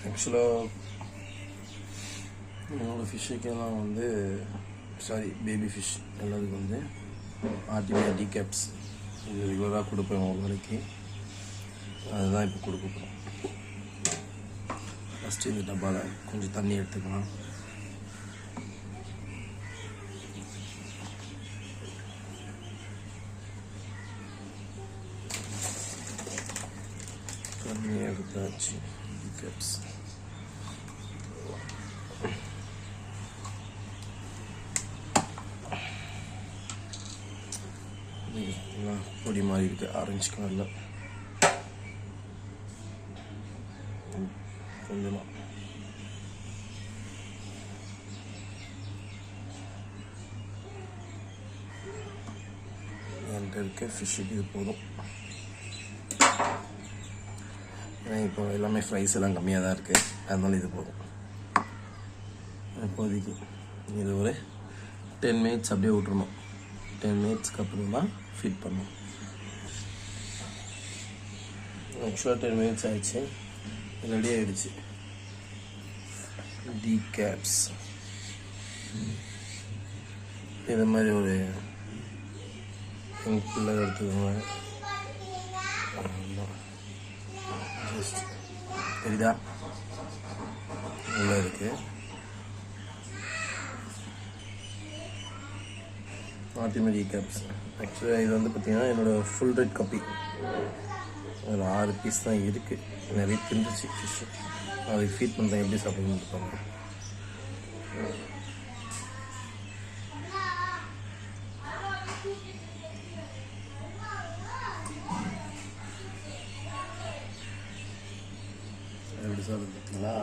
ஆக்சுவலாக என்னோடய ஃபிஷ்ஷுக்கெல்லாம் வந்து பேபி ஃபிஷ் எல்லாத்துக்கும் வந்து ஆர்டிமியா டீகேப்ஸ் இது ரெகுலராக கொடுப்பேன் ஒரு நாளைக்கு. அதுதான் இப்போ கொடுக்க போகிறோம். ஃபஸ்ட்டு இந்த டப்பாவில் கொஞ்சம் தண்ணி எடுத்துக்கலாம். தண்ணி எடுத்தாச்சு. டீகேப்ஸ் பொடி மாதிரி இருக்குது ஆரஞ்சு கலரில். கொஞ்சமாக என்கிட்ட இருக்க ஃபிஷ்ஷுக்கு இது போதும். ஏன்னா இப்போ எல்லாமே ஃப்ரைஸ் எல்லாம் கம்மியாக தான் இருக்குது, அதனால இது போதும். இப்போதைக்கு இது ஒரு 10 மினிட்ஸ் அப்படியே விட்டுருணும். 10 மினிட்ஸ்க்கு அப்புறம் தான் ஃபீட் பண்ணணும். ஆக்சுவலாக 10 மினிட்ஸ் ஆகிடுச்சு, ரெடி ஆகிடுச்சு. டீகேப்ஸ் இது மாதிரி ஒரு பிள்ளை எடுத்துக்கோங்க. ஜஸ்ட் தெரியுதா உள்ள இருக்குது. ஆர்டிமியா டீகேப்ஸ். ஆக்சுவலாக இது வந்து பார்த்திங்கன்னா என்னோடய ஃபுல் ரெட் காப்பி. அதில் 6 பீஸ் தான் இருக்குது. நிறைய தின்றுச்சு ஃபிஷ்ஷு. அதுக்கு ஃபீட் பண்ணுறேன், எப்படி சாப்பிடணும்னு இருப்பாங்க. எப்படி சாப்பிடுங்க பார்த்தீங்களா?